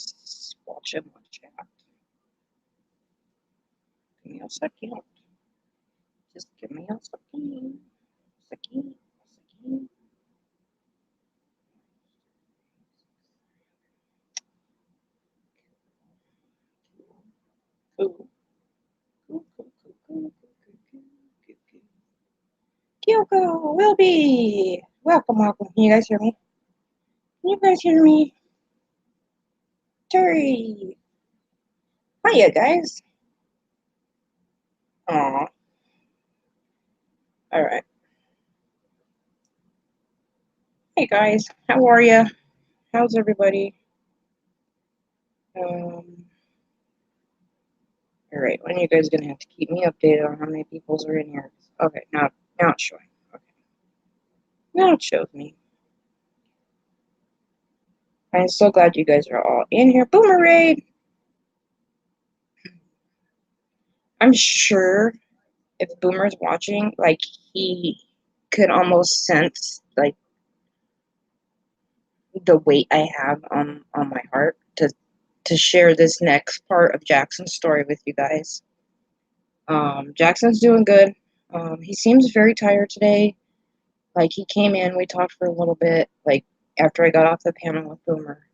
Just watch him on chat. Give me a second. Just give me a second. Second. Cool. Kyoko, Wilby, welcome. Can you guys hear me? Can you guys hear me? Terry. Hiya, guys. Aw. Alright. Hey, guys. How are ya? How's everybody? Alright, when are you guys gonna have to keep me updated on how many peoples are in here? Okay, now it's showing. Okay. Now it shows me. I'm so glad you guys are all in here. Boomer Raid! I'm sure if Boomer's watching, like, he could almost sense, like, the weight I have on my heart to share this next part of Jackson's story with you guys. Jackson's doing good. He seems very tired today. Like, he came in, we talked for a little bit, like, after I got off the panel with Boomer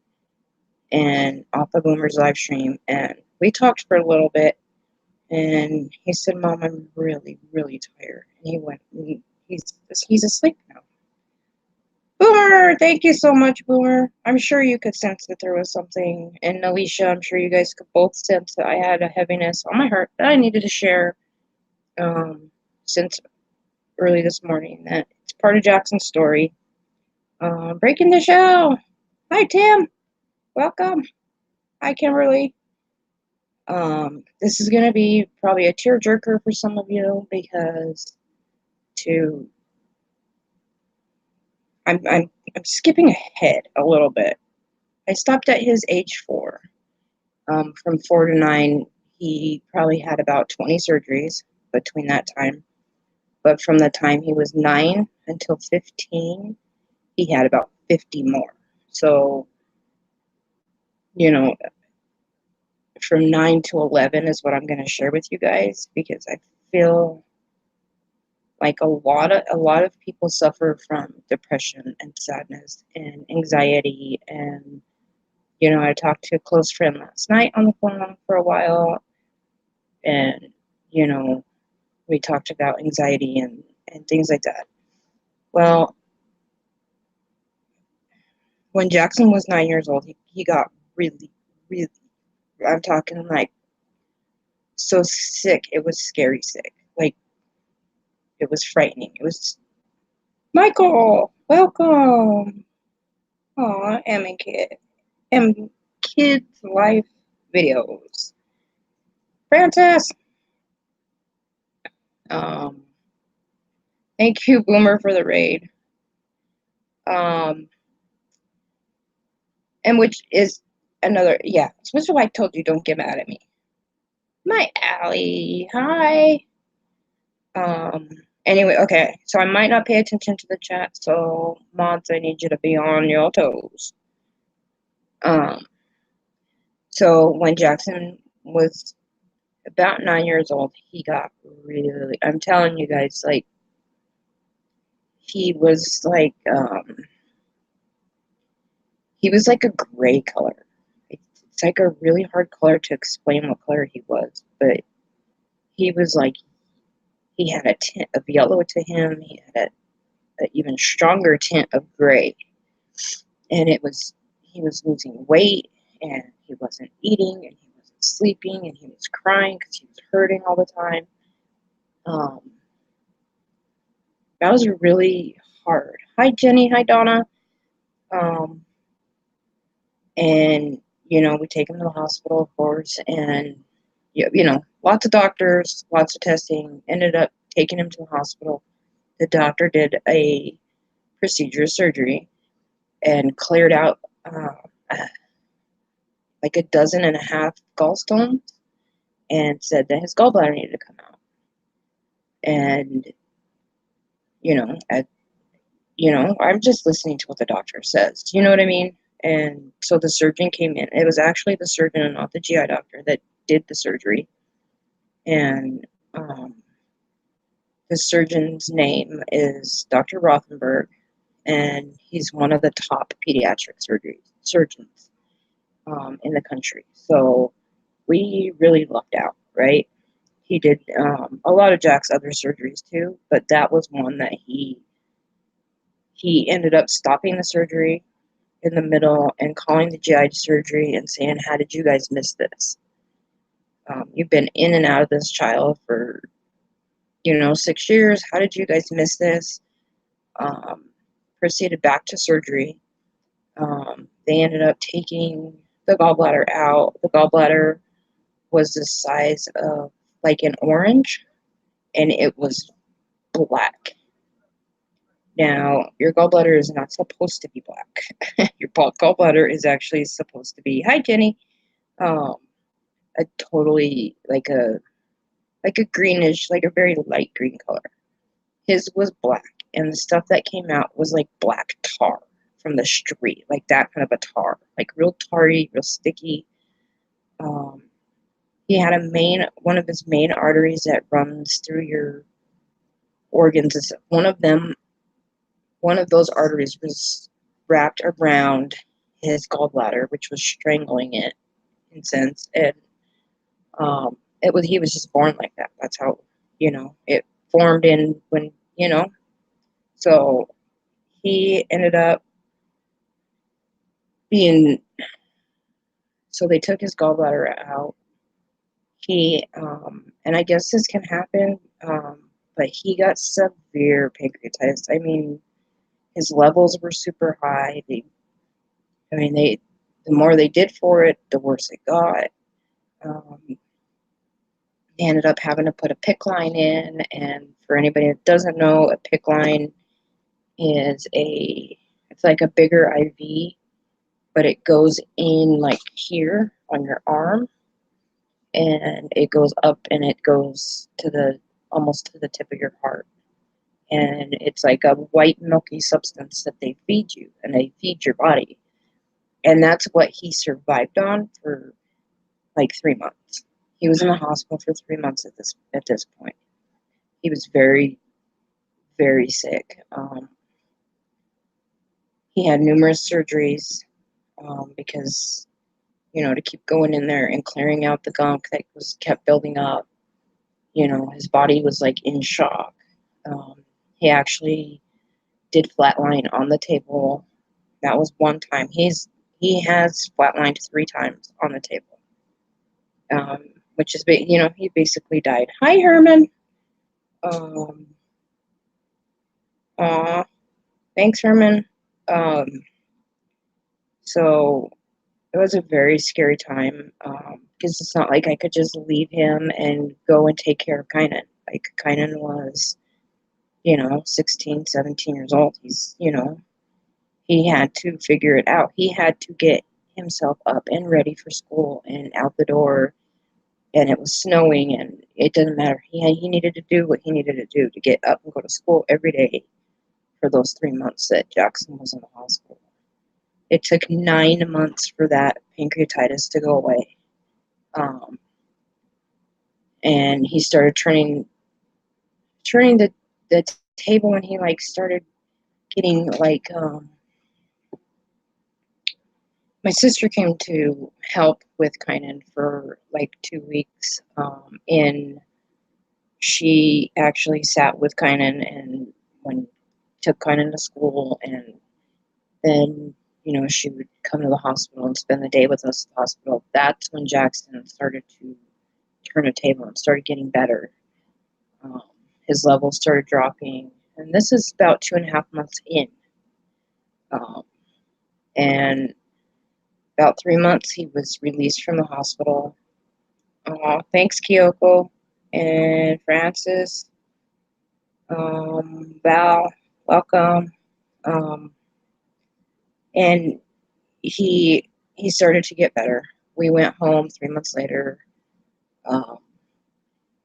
and off of Boomer's live stream, and we talked for a little bit, and he said, Mom, I'm really, really tired. And he went, he's asleep now. Boomer, thank you so much, Boomer. I'm sure you could sense that there was something, and Alicia, I'm sure you guys could both sense that I had a heaviness on my heart that I needed to share since early this morning. That it's part of Jackson's story. Breaking the show. Hi, Tim. Welcome. Hi, Kimberly. This is going to be probably a tearjerker for some of you because I'm skipping ahead a little bit. I stopped at his age 4. From 4 to 9, he probably had about 20 surgeries between that time. But from the time he was 9 until 15, he had about 50 more. So, you know, from 9 to 11 is what I'm going to share with you guys, because I feel like a lot of people suffer from depression and sadness and anxiety. And, you know, I talked to a close friend last night on the phone for a while, and, you know, we talked about anxiety and things like that. Well, when Jackson was 9 years old, he got really, really, I'm talking like so sick. It was scary sick. Like, it was frightening. It was, Michael, welcome. Aw, M Kids Life Videos. Francis. Thank you, Boomer, for the raid. And which is another, yeah, Mr. White told you don't get mad at me. My Allie, hi. Anyway, okay, so I might not pay attention to the chat, so mods, I need you to be on your toes. So when Jackson was about 9 years old, he got really, I'm telling you guys, like, he was like a gray color. It's like a really hard color to explain what color he was, but he was like, he had a tint of yellow to him. He had an even stronger tint of gray, and he was losing weight, and he wasn't eating, and he wasn't sleeping, and he was crying because he was hurting all the time. That was really hard. Hi, Jenny. Hi, Donna. And, you know, we take him to the hospital, of course, and, you know, lots of doctors, lots of testing, ended up taking him to the hospital. The doctor did a procedure, surgery, and cleared out like 12.5 gallstones, and said that his gallbladder needed to come out. And, you know, I'm just listening to what the doctor says. You know what I mean? And so the surgeon came in. It was actually the surgeon and not the GI doctor that did the surgery. And the surgeon's name is Dr. Rothenberg, and he's one of the top pediatric surgeons in the country. So we really lucked out, right? He did a lot of Jack's other surgeries too, but that was one that he ended up stopping the surgery in the middle and calling the GI surgery and saying, "How did you guys miss this? You've been in and out of this child for 6 years. How did you guys miss this?" Proceeded back to surgery. They ended up taking the gallbladder out. The gallbladder was the size of like an orange, and it was black. Now, your gallbladder is not supposed to be black. Your gallbladder is actually supposed to be, hi Jenny, a totally like a greenish, like a very light green color. His was black, and the stuff that came out was like black tar from the street, like that kind of a tar, like real tarry, real sticky. He had one of his main arteries that runs through your organs. Is one of those arteries was wrapped around his gallbladder, which was strangling it in sense. And he was just born like that. That's how, it formed in when, so he ended up being, so they took his gallbladder out. And I guess this can happen, but he got severe pancreatitis. I mean, his levels were super high. The more they did for it, the worse it got. They ended up having to put a PICC line in, and for anybody that doesn't know, a PICC line is it's like a bigger IV, but it goes in like here on your arm, and it goes up and it goes to almost to the tip of your heart. And it's like a white milky substance that they feed you, and they feed your body. And that's what he survived on for like 3 months. He was in the hospital for 3 months at this point. He was very, very sick. He had numerous surgeries because, to keep going in there and clearing out the gunk that kept building up. His body was like in shock. He actually did flatline on the table. That was one time. He has flatlined 3 times on the table. Which is, he basically died. Hi, Herman. Thanks, Herman. So it was a very scary time because it's not like I could just leave him and go and take care of Kynan. Like, Kynan was, 16, 17 years old. He's, he had to figure it out. He had to get himself up and ready for school and out the door. And it was snowing, and it doesn't matter. He needed to do what he needed to do to get up and go to school every day for those 3 months that Jackson was in the hospital. It took 9 months for that pancreatitis to go away. And he started turning the table, and he started getting my sister came to help with Kynan for 2 weeks. And she actually sat with Kynan and took Kynan to school, and then she would come to the hospital and spend the day with us at the hospital. That's when Jackson started to turn a table and started getting better. His levels started dropping, and this is about 2.5 months in. And about 3 months, he was released from the hospital. Thanks, Kyoko and Francis. Val, welcome. And he started to get better. We went home 3 months later. And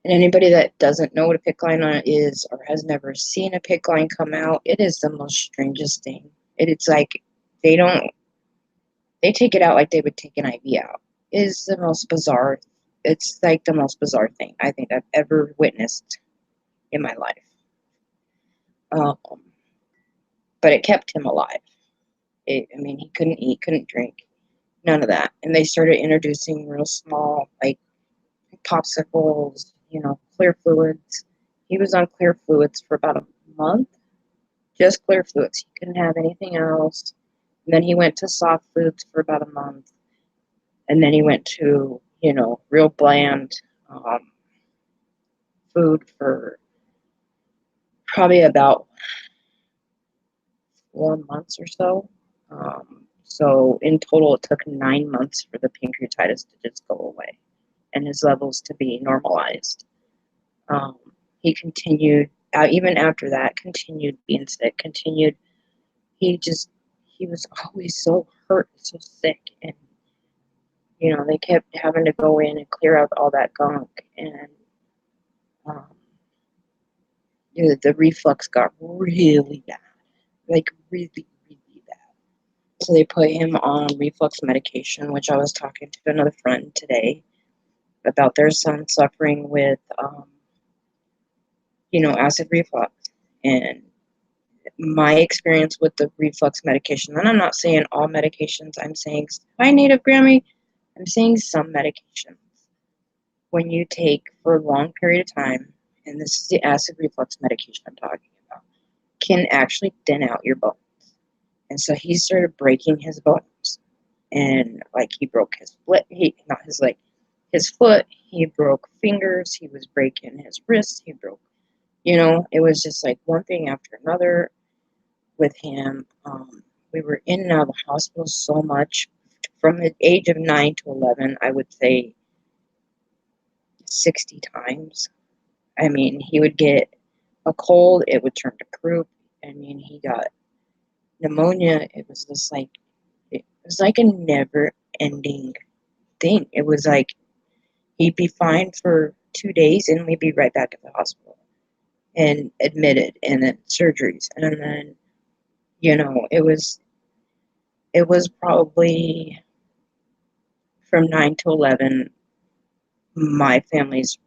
anybody that doesn't know what a PICC line is or has never seen a PICC line come out, it is the most strangest thing. It's like they don't They take it out like they would take an IV out. Is the most bizarre. It's like the most bizarre thing I think I've ever witnessed in my life. Um, but it kept him alive. I mean, he couldn't eat, couldn't drink, none of that. And they started introducing real small, like popsicles, clear fluids. He was on clear fluids for about a month, just clear fluids. He couldn't have anything else. And then he went to soft foods for about a month. And then he went to, real bland food for probably about 4 months or so. So in total, it took 9 months for the pancreatitis to just go away and his levels to be normalized. Um, he continued, even after that, continued being sick, he was always so hurt, so sick. And, they kept having to go in and clear out all that gunk. And um, the reflux got really bad, like really, really bad. So they put him on reflux medication, which I was talking to another friend today about their son suffering with, acid reflux. And my experience with the reflux medication, and I'm not saying all medications, I'm saying, hi, Native Grammy, I'm saying some medications, when you take for a long period of time, and this is the acid reflux medication I'm talking about, can actually thin out your bones. And so he started breaking his bones. And like he broke his foot, not his leg, his foot, he broke fingers, he was breaking his wrists, he broke, it was just like one thing after another with him. We were in and out of the hospital so much. From the age of 9 to 11, I would say 60 times. I mean, he would get a cold, it would turn to croup. I mean, he got pneumonia. It was like a never-ending thing. It was like he'd be fine for 2 days, and we'd be right back at the hospital and admitted, and then surgeries, and then it was probably from 9 to 11, my family's,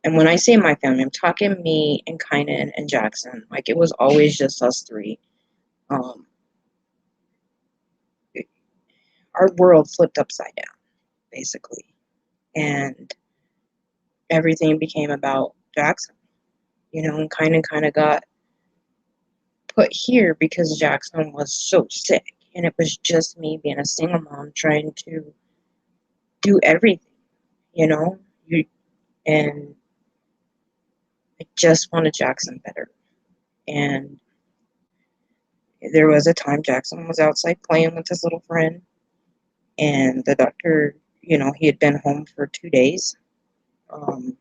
and when I say my family, I'm talking me and Kynan and Jackson. Like, it was always just us three. Um, our world flipped upside down, basically. And everything became about Jackson, and Kynan kind of got put here because Jackson was so sick. And it was just me being a single mom trying to do everything, you know? You, and I just wanted Jackson better. And there was a time Jackson was outside playing with his little friend, and the doctor, he had been home for 2 days. Out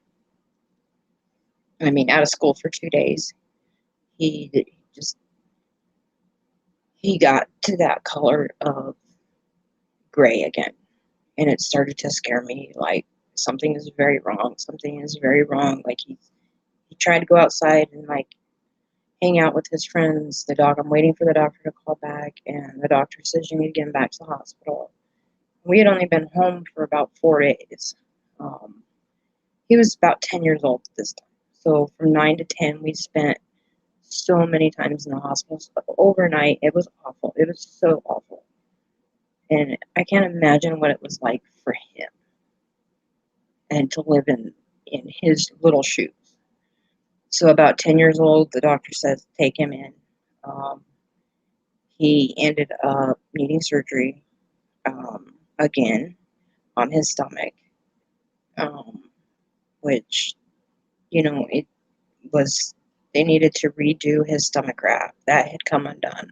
of school for 2 days. He just, he got to that color of gray again. And it started to scare me, like, something is very wrong. Something is very wrong. Like, he tried to go outside and, like, hang out with his friends. I'm waiting for the doctor to call back, and the doctor says, you need to get him back to the hospital. We had only been home for about 4 days. He was about 10 years old at this time. So from 9 to 10, we spent so many times in the hospital. So overnight, it was awful. It was so awful. And I can't imagine what it was like for him and to live in his little shoes. So about 10 years old, the doctor says, take him in. He ended up needing surgery again on his stomach, which, it was, they needed to redo his stomach graft. That had come undone.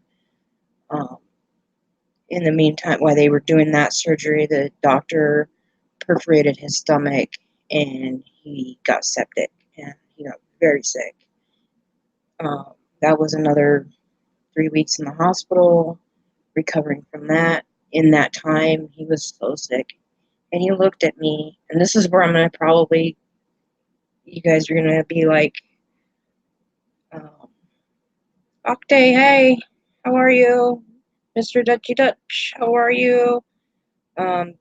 In the meantime, while they were doing that surgery, the doctor perforated his stomach, and he got septic, and he got very sick. That was another 3 weeks in the hospital, recovering from that. In that time, he was so sick, and he looked at me, and this is where I'm going to probably, you guys are going to be like, Octay, hey, how are you? Mr. Dutchy Dutch, how are you?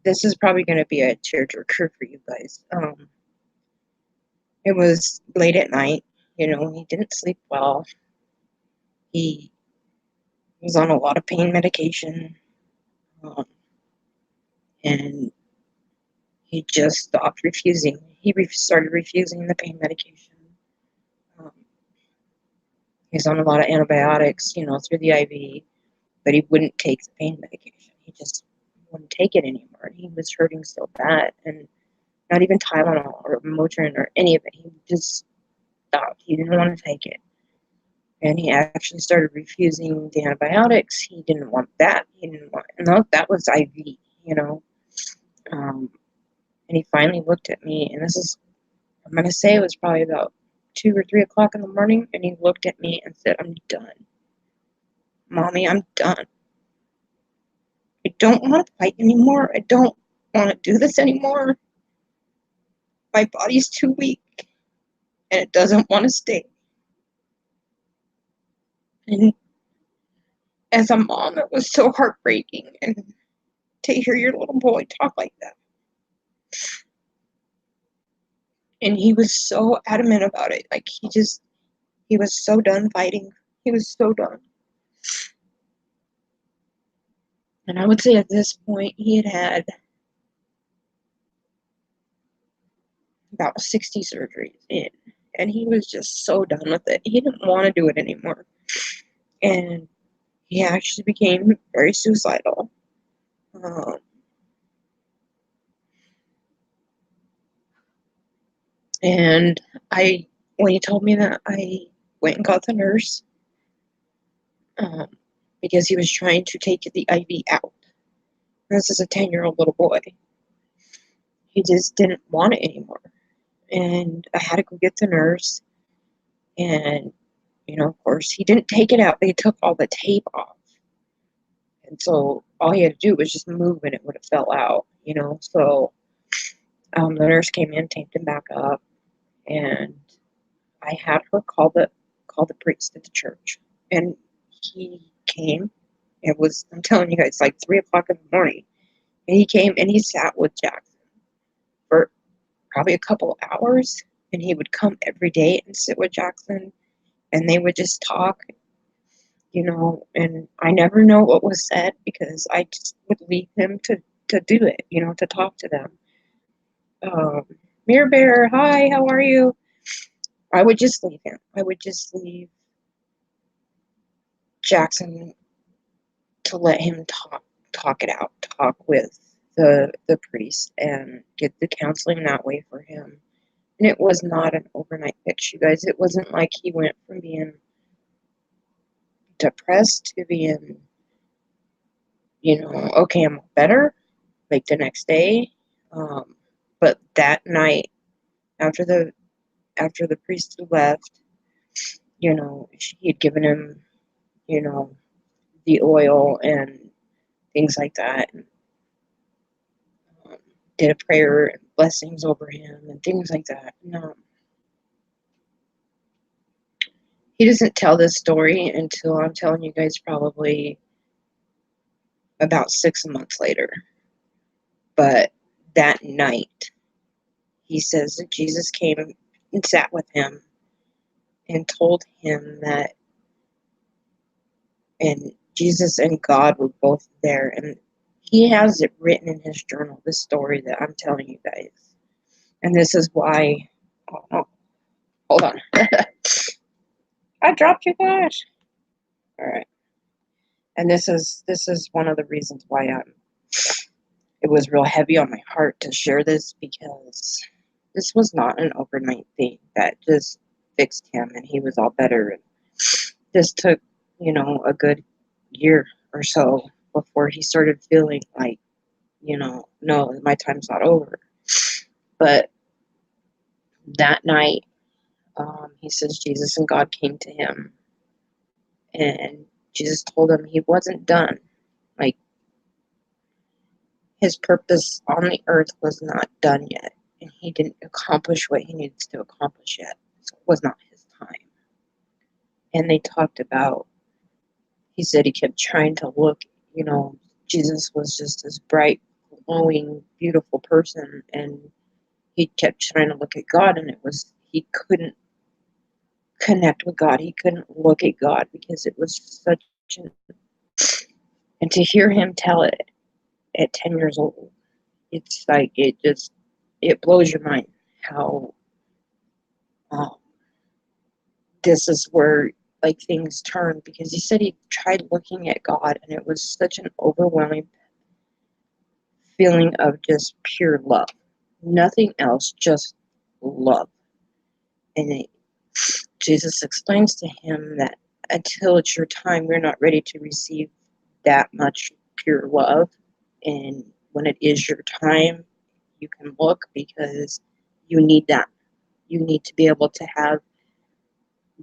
This is probably going to be a tearjerker for you guys. It was late at night. You know, he didn't sleep well. He was on a lot of pain medication. And he just stopped refusing. He started refusing the pain medication. Um, he's on a lot of antibiotics, you know, through the IV, but he wouldn't take the pain medication. He just wouldn't take it anymore. He was hurting so bad, and not even Tylenol or Motrin or any of it. He just stopped. He didn't want to take it. And he actually started refusing the antibiotics. He didn't want that. He didn't want, no, that was IV, you know. And he finally looked at me, and I'm going to say it was probably about 2 or 3 o'clock in the morning, and he looked at me and said, "I'm done. Mommy, I'm done. I don't want to fight anymore. I don't want to do this anymore. My body's too weak, and it doesn't want to stay." And as a mom, it was so heartbreaking, and to hear your little boy talk like that. And he was so adamant about it. Like, he was so done fighting. He was so done. And I would say at this point, he had about 60 surgeries in, and he was just so done with it. He didn't want to do it anymore. And he actually became very suicidal. And when he told me that, I went and got the nurse, um, because he was trying to take the IV out. This is a 10-year-old little boy. He just didn't want it anymore. And I had to go get the nurse. And, you know, of course, he didn't take it out. They took all the tape off. And so all he had to do was just move and it would have fell out, you know. So the nurse came in, taped him back up, and I had her call the priest at the church. And he came. I'm telling you guys, like 3 o'clock in the morning. And he came and he sat with Jackson for probably a couple hours. And he would come every day and sit with Jackson. And they would just talk, you know. And I never know what was said because I just would leave him to do it, you know, to talk to them. Mirror Bear, hi, how are you? I would just leave him. I would just leave Jackson to let him talk it out, talk with the priest and get the counseling that way for him. And it was not an overnight fix, you guys. It wasn't like he went from being depressed to being, you know, okay, I'm better, like the next day. But that night, after the priest left, you know, he had given him, you know, the oil and things like that. And, did a prayer and blessings over him and things like that. No, he doesn't tell this story until I'm telling you guys probably about 6 months later. But that night, he says that Jesus came and sat with him and told him that, and Jesus and God were both there. And he has it written in his journal, this story that I'm telling you guys. And this is why, oh, hold on. I dropped you guys. All right. And this is one of the reasons why it was real heavy on my heart to share this, because this was not an overnight thing that just fixed him and he was all better. And this took, you know, a good year or so before he started feeling like, you know, no, my time's not over. But that night, he says Jesus and God came to him, and Jesus told him he wasn't done. Like, his purpose on the earth was not done yet, and he didn't accomplish what he needs to accomplish yet. So it was not his time. And they talked about, he said he kept trying to look, you know, Jesus was just this bright glowing, beautiful person, and he kept trying to look at God, and he couldn't connect with God. He couldn't look at God because it was such an, and to hear him tell it at 10 years old, it's like, it blows your mind how, um, this is where, like, things turn, because he said he tried looking at God, and it was such an overwhelming feeling of just pure love. Nothing else, just love. And Jesus explains to him that until it's your time, you're not ready to receive that much pure love. And when it is your time, you can look, because you need that. You need to be able to have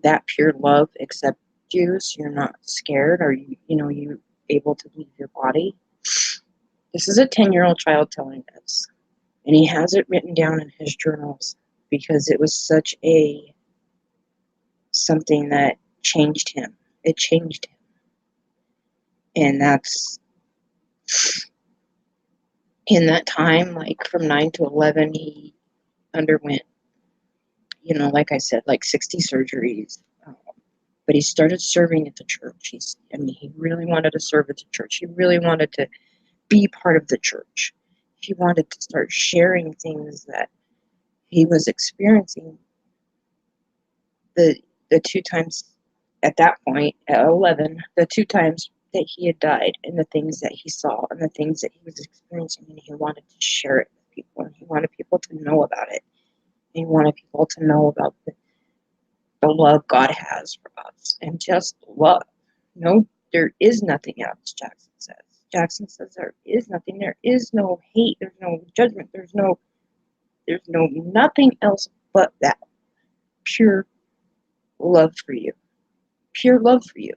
that pure love accept you, so you're not scared, or you're able to leave your body. This is a 10-year-old child telling this, and he has it written down in his journals, because it was such something that changed him. It changed him. And that's in that time, like from 9 to 11, he underwent, like I said, like 60 surgeries. But he started serving at the church. He really wanted to serve at the church. He really wanted to be part of the church. He wanted to start sharing things that he was experiencing. The two times at that point, at 11, the two times that he had died, and the things that he saw, and the things that he was experiencing, and he wanted to share it with people, and he wanted people to know about it. And he wanted people to know about the love God has for us, and just love. No, there is nothing else, Jackson says. Jackson says there is nothing. There is no hate. There's no judgment. There's no nothing else but that pure love for you. Pure love for you.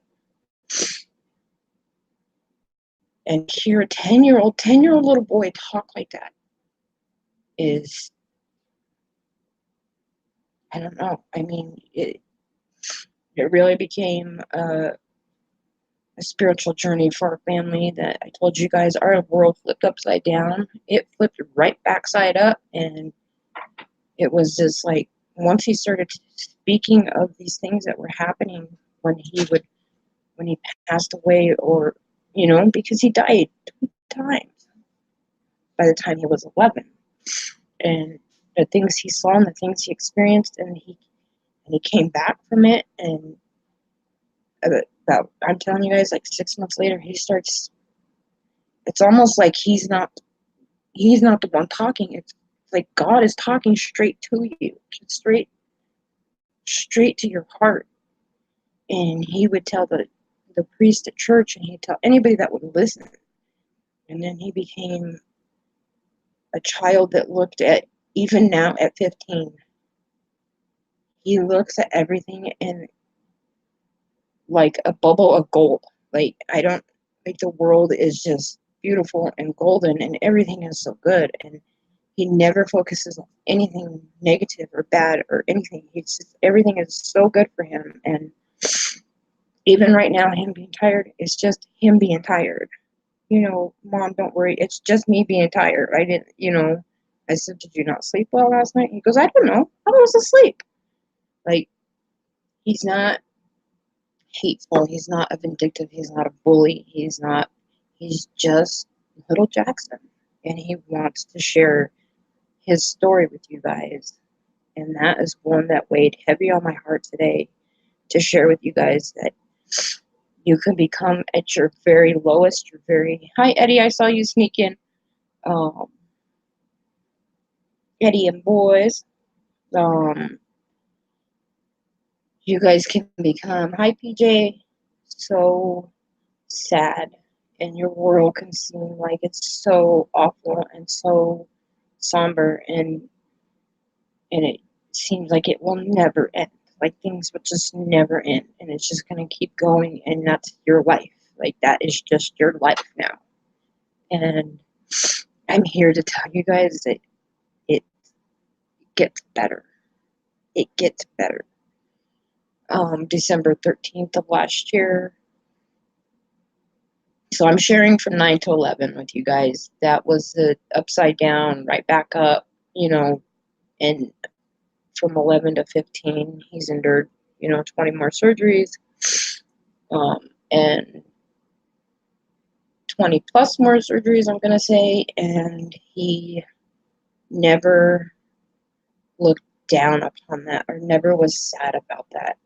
And hear a 10-year-old little boy talk like that is, I don't know. I mean, it really became a spiritual journey for our family. That I told you guys, our world flipped upside down. It flipped right backside up, and it was just like, once he started speaking of these things that were happening when he passed away, or because he died 2 times by the time he was 11, and the things he saw and the things he experienced, and he came back from it, and about, I'm telling you guys, like 6 months later, he starts. It's almost like he's not the one talking. It's like God is talking straight to you, straight to your heart. And he would tell the priest at church, and he'd tell anybody that would listen. And then he became a child that looked at, even now at 15, he looks at everything in like a bubble of gold. Like, I don't, like, the world is just beautiful and golden, and everything is so good. And he never focuses on anything negative or bad or anything. Everything is so good for him. And even right now, him being tired is just him being tired. Mom, don't worry. It's just me being tired. I said, did you not sleep well last night? He goes, I don't know. I was asleep. Like, he's not hateful. He's not a vindictive. He's not a bully. He's just little Jackson. And he wants to share his story with you guys. And that is one that weighed heavy on my heart today, to share with you guys, that you can become at your very lowest, hi Eddie, I saw you sneak in. Eddie and boys, you guys can become, hi PJ, so sad, and your world can seem like it's so awful and so somber, and it seems like it will never end. Like, things will just never end, and it's just going to keep going, and that's your life. Like, that is just your life now. And I'm here to tell you guys that it gets better. It gets better. December 13th of last year, So I'm sharing from 9 to 11 with you guys. That was the upside down, right back up, and from 11 to 15, he's endured, 20 more surgeries, and 20 plus more surgeries, I'm going to say, and he never looked down upon that or never was sad about that.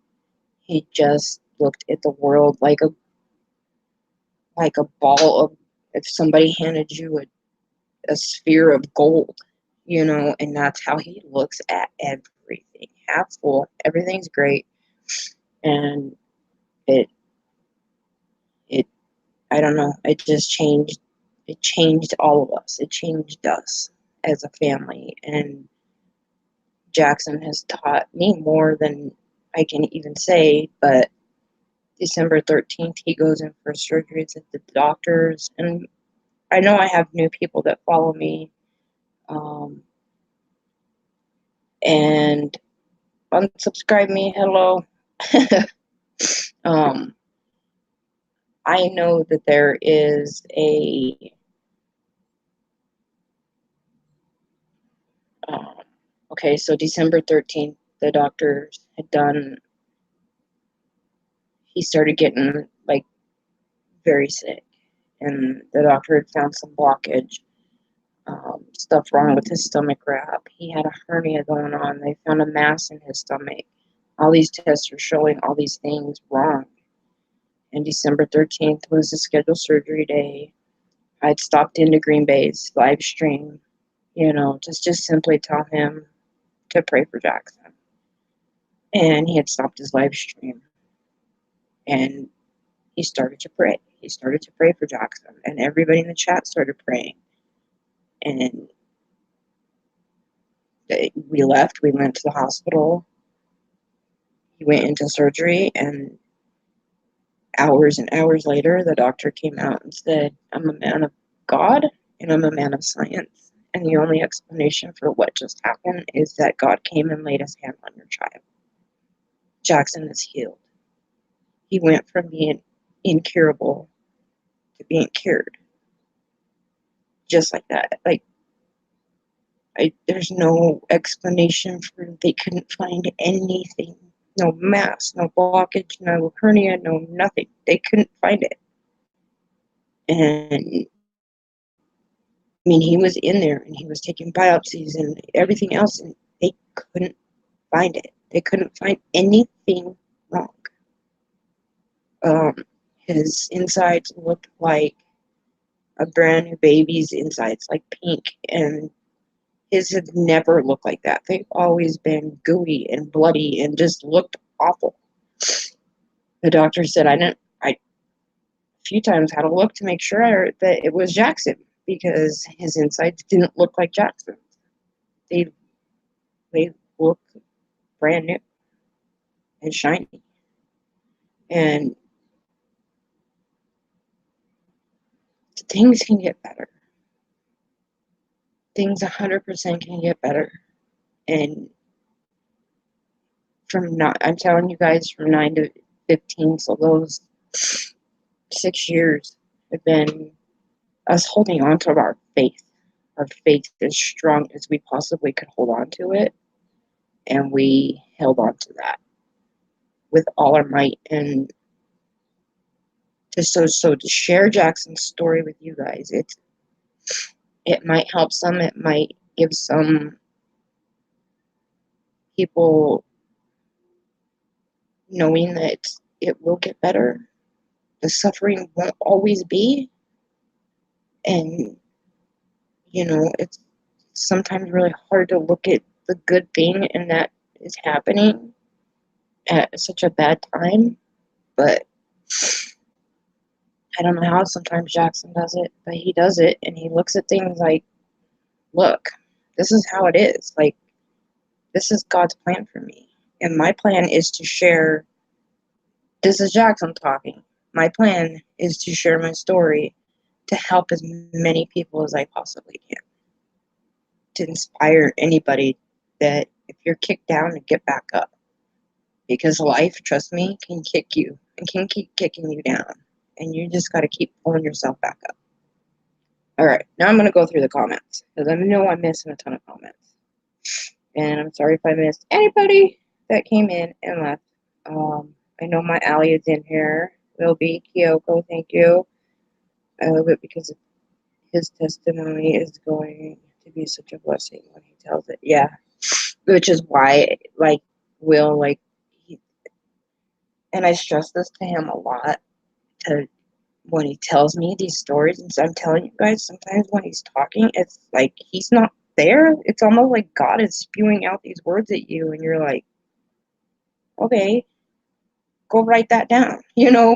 He just looked at the world like a ball of, if somebody handed you a sphere of gold, and that's how he looks at everything. Half full, everything's great, and it I don't know, it just changed. It changed all of us. It changed us as a family, and Jackson has taught me more than I can even say. But December 13th, he goes in for surgeries at the doctor's, and I know I have new people that follow me, and unsubscribe me. Hello. I know that there is okay, so December 13th, the doctors had done, he started getting like very sick, and the doctor had found some blockage, stuff wrong with his stomach wrap. He had a hernia going on. They found a mass in his stomach. All these tests are showing all these things wrong. And December 13th was the scheduled surgery day. I'd stopped into Green Bay's live stream, just simply tell him to pray for Jackson. And he had stopped his live stream, and he started to pray. He started to pray for Jackson, and everybody in the chat started praying. And we left. We went to the hospital. He went into surgery, and hours and hours later, the doctor came out and said, "I'm a man of God, and I'm a man of science. And the only explanation for what just happened is that God came and laid his hand on your child. Jackson is healed." He went from being incurable to being cured. Just like that. There's no explanation for it. They couldn't find anything. No mass, no blockage, no hernia, no nothing. They couldn't find it. And he was in there, and he was taking biopsies and everything else, and they couldn't find it. They couldn't find anything wrong. His insides looked like a brand new baby's insides, like pink, and his had never looked like that. They've always been gooey and bloody and just looked awful. The doctor said I a few times had to look to make sure that it was Jackson, because his insides didn't look like Jackson. They look brand new and shiny. And things can get better. Things 100% can get better. And I'm telling you guys, from 9 to 15, so those 6 years have been us holding on to our faith. Our faith as strong as we possibly could hold on to it. And we held on to that with all our might. And to share Jackson's story with you guys, it might help some. It might give some people knowing that it will get better. The suffering won't always be. And, it's sometimes really hard to look at the good thing and that is happening at such a bad time. But I don't know how sometimes Jackson does it, but he does it, and he looks at things like, look, this is how it is. Like, this is God's plan for me. And my plan is to share. This is Jackson talking. My plan is to share my story to help as many people as I possibly can. To inspire anybody that if you're kicked down, to get back up. Because life, trust me, can kick you and can keep kicking you down. and you just got to keep pulling yourself back up. All right, now I'm going to go through the comments because I know I'm missing a ton of comments. And I'm sorry if I missed anybody that came in and left. I know my Allie is in here. Will be Kyoko, thank you. I love it because his testimony is going to be such a blessing when he tells it. Yeah, which is why, like, Will, like, and I stress this to him a lot, to when he tells me these stories, and so I'm telling you guys, sometimes when he's talking, it's like he's not there. It's almost like God is spewing out these words at you, and you're like, okay, go write that down,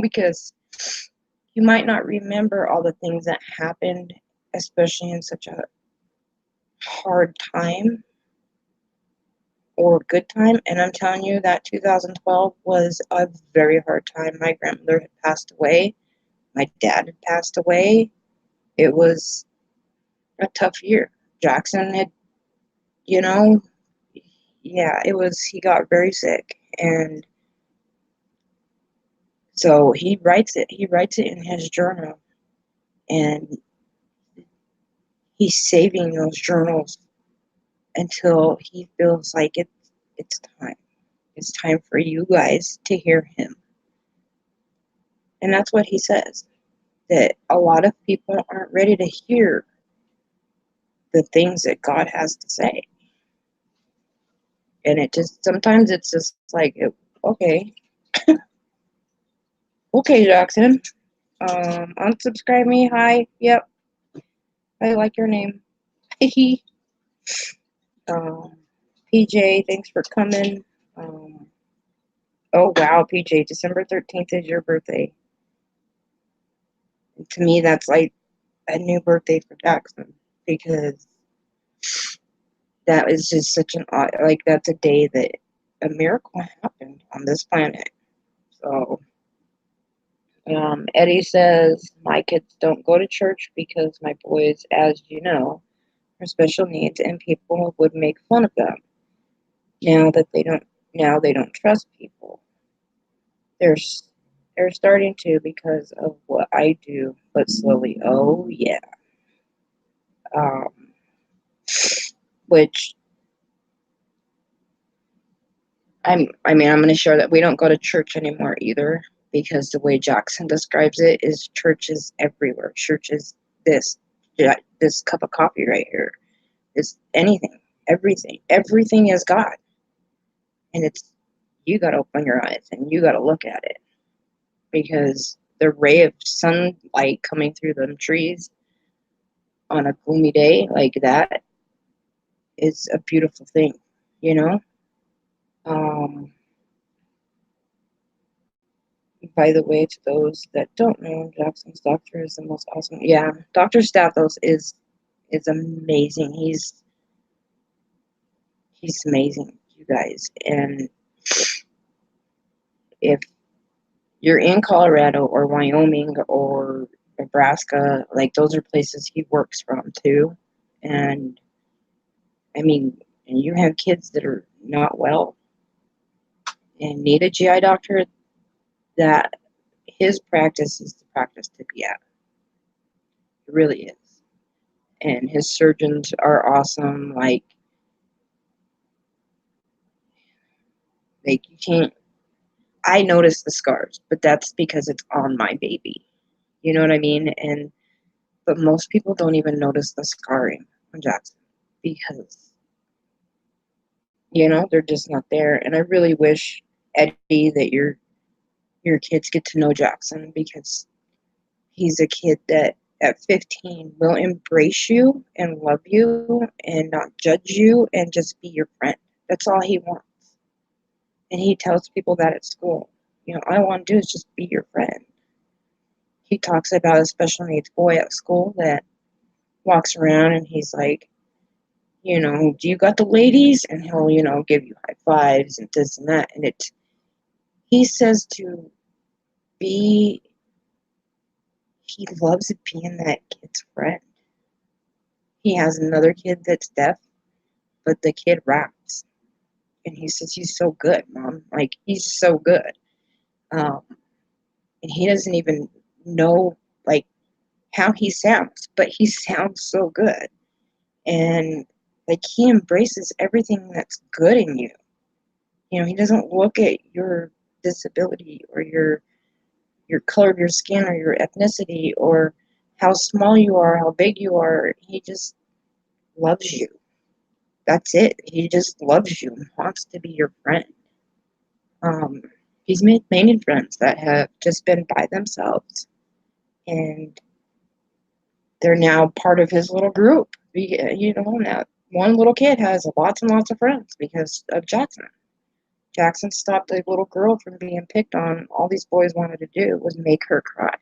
because you might not remember all the things that happened, especially in such a hard time or good time. And I'm telling you that 2012 was a very hard time. My grandmother had passed away. My dad had passed away. It was a tough year. Jackson had, he got very sick. And so he writes it in his journal. And he's saving those journals until he feels like it's time. It's time for you guys to hear him. And that's what he says, that a lot of people aren't ready to hear the things that God has to say. And sometimes it's just like, okay. Okay, Jackson. Unsubscribe me. Hi. Yep. I like your name. PJ, thanks for coming. Oh, wow, PJ, December 13th is your birthday. And to me, that's like a new birthday for Jackson, because that is just such an odd, like, that's a day that a miracle happened on this planet. So, Eddie says, my kids don't go to church because my boys, as you know, are special needs and people would make fun of them. Now they don't trust people. They're starting to because of what I do, but slowly. Oh yeah. Which I'm going to share that we don't go to church anymore either, because the way Jackson describes it is church is everywhere. Church is this cup of coffee right here. It's anything, everything. Everything is God. And you got to open your eyes and you got to look at it, because the ray of sunlight coming through them trees on a gloomy day like that is a beautiful thing, By the way, to those that don't know, Jackson's doctor is the most awesome. Yeah, Dr. Stathos is amazing. He's amazing, you guys. And if you're in Colorado or Wyoming or Nebraska, like, those are places he works from too. And and you have kids that are not well and need a GI doctor, that his practice is the practice to be at. It really is. And his surgeons are awesome. Like you can't, I notice the scars, but that's because it's on my baby. You know what I mean? But most people don't even notice the scarring on Jackson, because, they're just not there. And I really wish, Eddie, that your kids get to know Jackson, because he's a kid that at 15 will embrace you and love you and not judge you and just be your friend. That's all he wants. And he tells people that at school. All I want to do is just be your friend. He talks about a special needs boy at school that walks around and he's like, do you got the ladies? And he'll, give you high fives and this and that. And he says he loves being that kid's friend. He has another kid that's deaf, but the kid raps. And he says, he's so good, Mom. Like, he's so good. And he doesn't even know, like, how he sounds, but he sounds so good. And, like, he embraces everything that's good in you. You know, he doesn't look at your disability or your color of your skin or your ethnicity or how small you are, how big you are. He just loves you. That's it. He just loves you and wants to be your friend. Um, he's made many friends that have just been by themselves, and they're now part of his little group. You know, now one little kid has lots and lots of friends because of Jackson. Jackson stopped a little girl from being picked on. All these boys wanted to do was make her cry.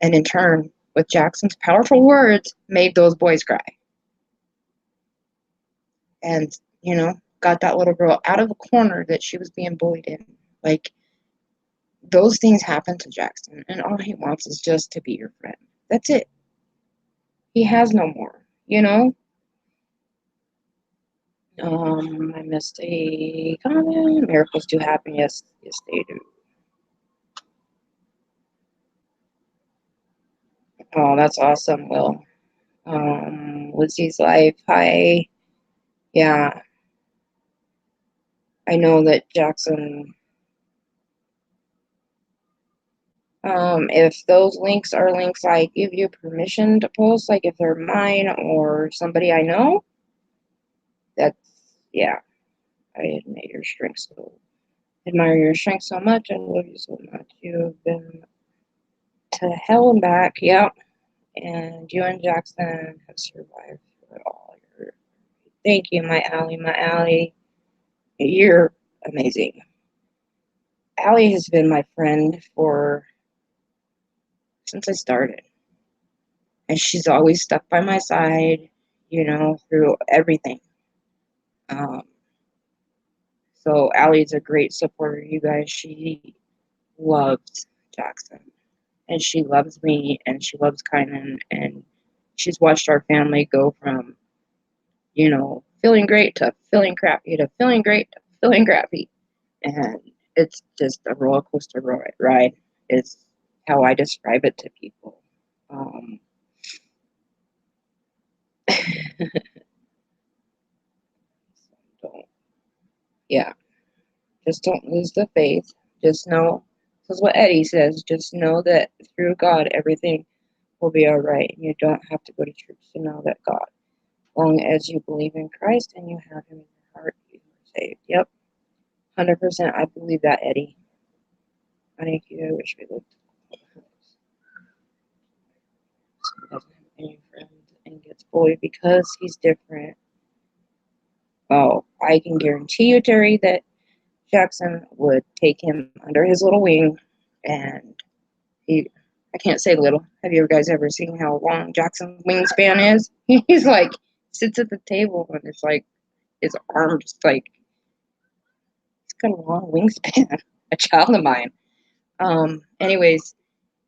And in turn, with Jackson's powerful words, made those boys cry. And, you know, got that little girl out of the corner that she was being bullied in. Like, those things happen to Jackson, and all he wants is just to be your friend. That's it. He has no more, you know? I missed a comment. Miracles do happen. Yes, yes, they do. Oh, that's awesome, Will. Lizzie's life. Hi. Yeah, I know that Jackson. If those links are links I give you permission to post, like if they're mine or somebody I know, that's, yeah, I admire your strength so much and love you so much. You have been to hell and back, yep. And you and Jackson have survived for all your. Thank you, my Allie. You're amazing. Allie has been my friend for since I started. And she's always stuck by my side, you know, through everything. Um, so Allie's a great supporter, you guys. She loves Jackson, and she loves me, and she loves Kynan, and she's watched our family go from, you know, feeling great to feeling crappy to feeling great to feeling crappy. And it's just a roller coaster ride is how I describe it to people. Don't, yeah, just don't lose the faith. Just know, this is what Eddie says, just know that through God, everything will be all right. And you don't have to go to church to know that God, as long as you believe in Christ and you have Him in your heart, you are saved. Yep, 100%. I believe that, Eddie. Thank you. I wish we looked. He doesn't have any friends and gets bullied because he's different. Oh, I can guarantee you, Terry, that Jackson would take him under his little wing, and I can't say little. Have you guys ever seen how long Jackson's wingspan is? He's like, sits at the table and it's like, his arm just like, he's got a long wingspan, a child of mine. Anyways,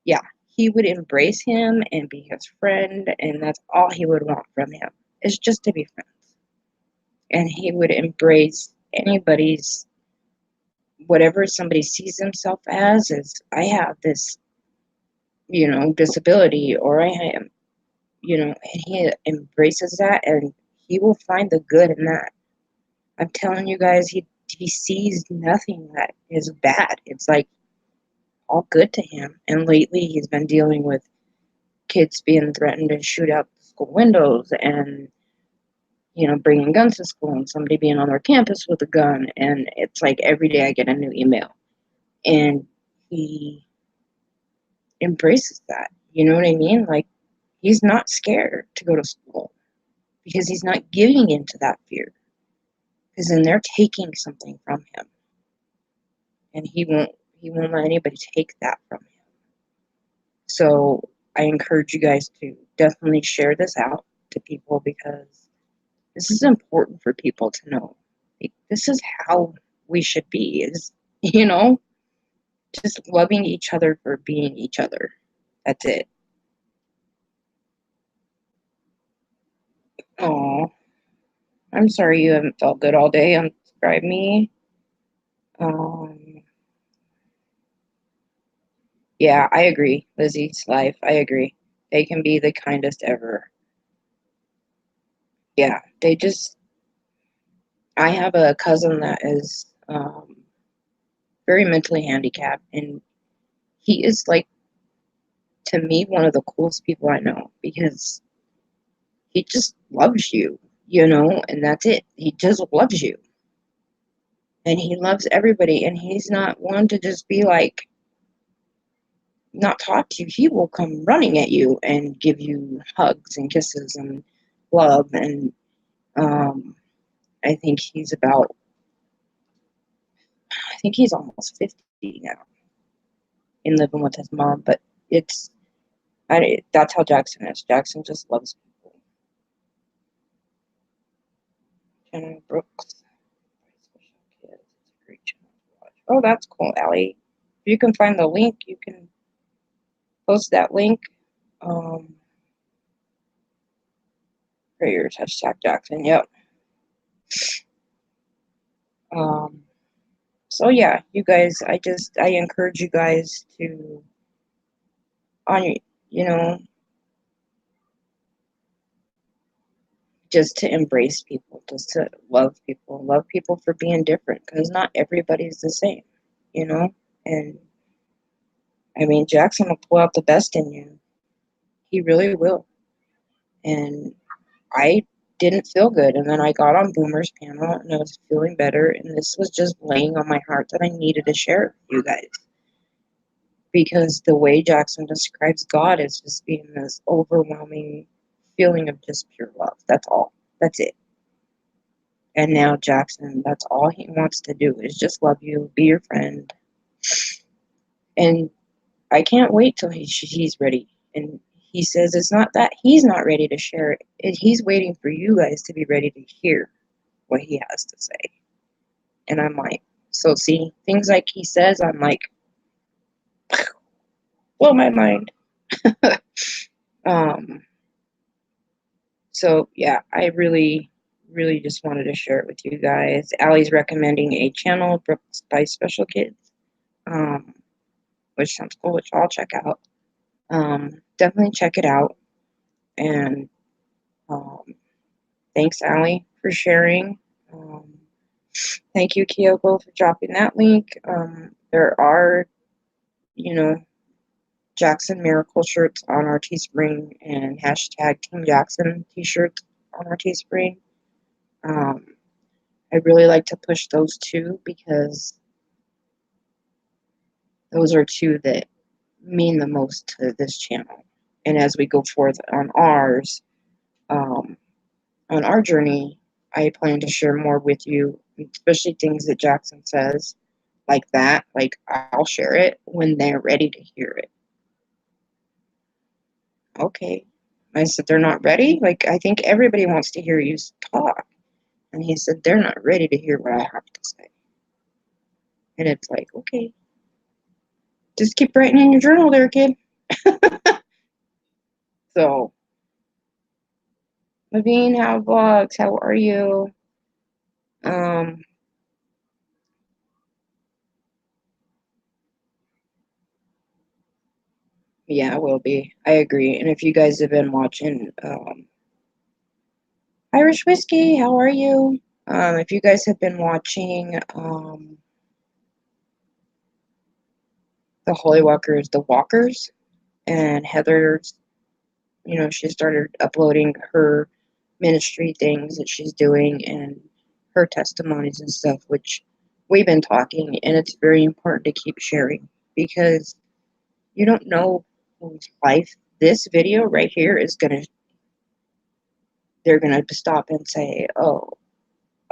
yeah, he would embrace him and be his friend, and that's all he would want from him, is just to be friends. And he would embrace anybody's, whatever somebody sees himself as, is I have this, you know, disability, or I am, you know, and he embraces that, and he will find the good in that. I'm telling you guys, he sees nothing that is bad. It's like all good to him. And lately he's been dealing with kids being threatened to shoot out the school windows, and, you know, bringing guns to school, and somebody being on their campus with a gun. And it's like every day I get a new email, and he embraces that. You know what I mean? Like, he's not scared to go to school because he's not giving into that fear. Because then they're taking something from him, and he won't let anybody take that from him. So I encourage you guys to definitely share this out to people, because this is important for people to know. Like, this is how we should be, is, you know, just loving each other for being each other. That's it. Oh, I'm sorry you haven't felt good all day. Unsubscribe me. Um, Yeah, I agree. Lizzie's life, I agree. They can be the kindest ever. Yeah, they just. I have a cousin that is very mentally handicapped, and he is like, to me, one of the coolest people I know because he just loves you, and that's it. He just loves you, and he loves everybody, and he's not one to just be like, not talk to you. He will come running at you and give you hugs and kisses and love, and um, I think he's about, I think he's almost 50 now and living with his mom, but it's, that's how Jackson is. Jackson just loves people. Jenna Brooks. It's a great channel to watch. Oh, that's cool, Allie. If you can find the link, you can post that link. Prayers, hashtag Jackson. Yep. Um, so yeah, you guys, I encourage you guys to, on you know, just to embrace people, just to love people for being different, because not everybody's the same, you know? And I mean, Jackson will pull out the best in you. He really will. And I didn't feel good. And then I got on Boomer's panel and I was feeling better. And this was just laying on my heart that I needed to share with you guys. Because the way Jackson describes God is just being this overwhelming feeling of just pure love. That's all. That's it. And now Jackson, that's all he wants to do is just love you, be your friend. And I can't wait till he's ready. And he says it's not that he's not ready to share it. He's waiting for you guys to be ready to hear what he has to say. And I'm like, so see, things like he says, I'm like, blow my mind. um, so yeah, I really, really just wanted to share it with you guys. Allie's recommending a channel, Brooks by Special Kids, which sounds cool, which I'll check out. Definitely check it out. And um, thanks, Allie, for sharing. Um, Thank you, Kyoko, for dropping that link. There are, you know, Jackson Miracle shirts on our Teespring and hashtag Team Jackson t-shirts on our Teespring. I really like to push those two because those are two that mean the most to this channel. And as we go forth on ours, on our journey, I plan to share more with you, especially things that Jackson says like that. Like, I'll share it when they're ready to hear it. Okay. I said, they're not ready? Like, I think everybody wants to hear you talk. And he said, they're not ready to hear what I have to say. And it's like, okay, just keep writing in your journal there, kid. So, Levine, how vlogs? How are you? Yeah, I will be. I agree. And if you guys have been watching, Irish Whiskey, how are you? If you guys have been watching, the Holy Walkers, the Walkers, and Heather's, she started uploading her ministry things that she's doing and her testimonies and stuff, which we've been talking, and it's very important to keep sharing because you don't know whose life this video right here is they're gonna stop and say, oh,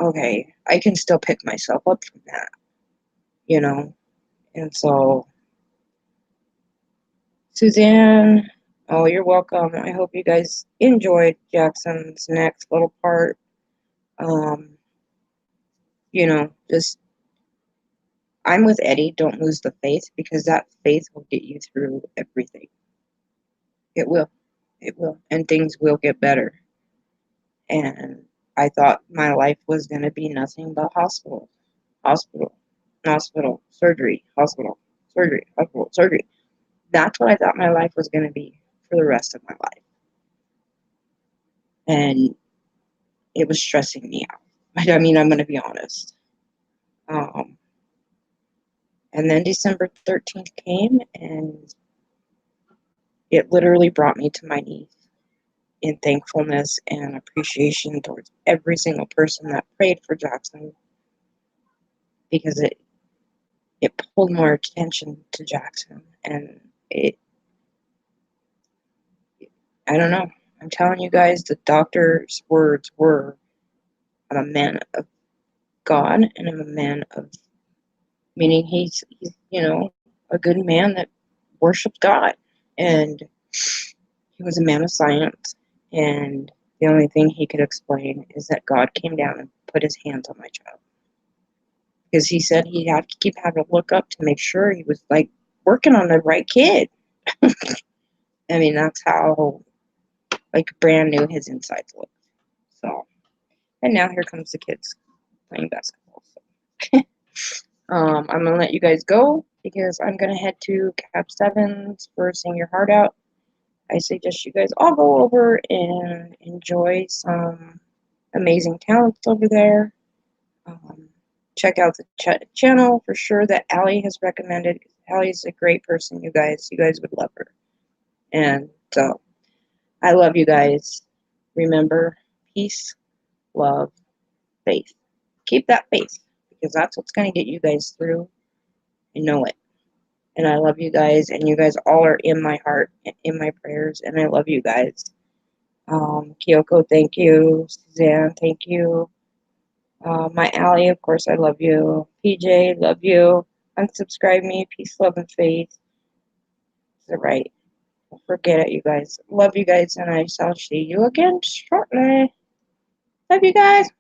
okay, I can still pick myself up from that, you know? And so, Suzanne, oh, you're welcome. I hope you guys enjoyed Jackson's next little part. Just, I'm with Eddie. Don't lose the faith because that faith will get you through everything. It will. It will. And things will get better. And I thought my life was going to be nothing but hospital, hospital, hospital, surgery, hospital, surgery, hospital, surgery. That's what I thought my life was going to be for the rest of my life. And it was stressing me out. I mean, I'm going to be honest. And then December 13th came, and it literally brought me to my knees in thankfulness and appreciation towards every single person that prayed for Jackson, because it pulled more attention to Jackson. And I don't know. I'm telling you guys, the doctor's words were, I'm a man of God, and I'm a man of, meaning he's a good man that worships God. And he was a man of science, and the only thing he could explain is that God came down and put his hands on my child. Because he said he'd have to keep having to look up to make sure he was like working on the right kid. I mean, that's how like brand new his insides look. So, and now here comes the kids playing basketball. So. I'm gonna let you guys go because I'm gonna head to Cap 7's for Sing Your Heart Out. I suggest you guys all go over and enjoy some amazing talents over there. Check out the channel for sure that Allie has recommended. Allie's a great person, you guys. You guys would love her. And so, I love you guys. Remember, peace, love, faith. Keep that faith, because that's what's going to get you guys through. I know it. And I love you guys, and you guys all are in my heart, in my prayers, and I love you guys. Kyoko, thank you. Suzanne, thank you. My Allie, of course, I love you. PJ, love you. Unsubscribe me. Peace, love, and faith. Is it right? Don't forget it, you guys. Love you guys, and I shall see you again shortly. Love you guys.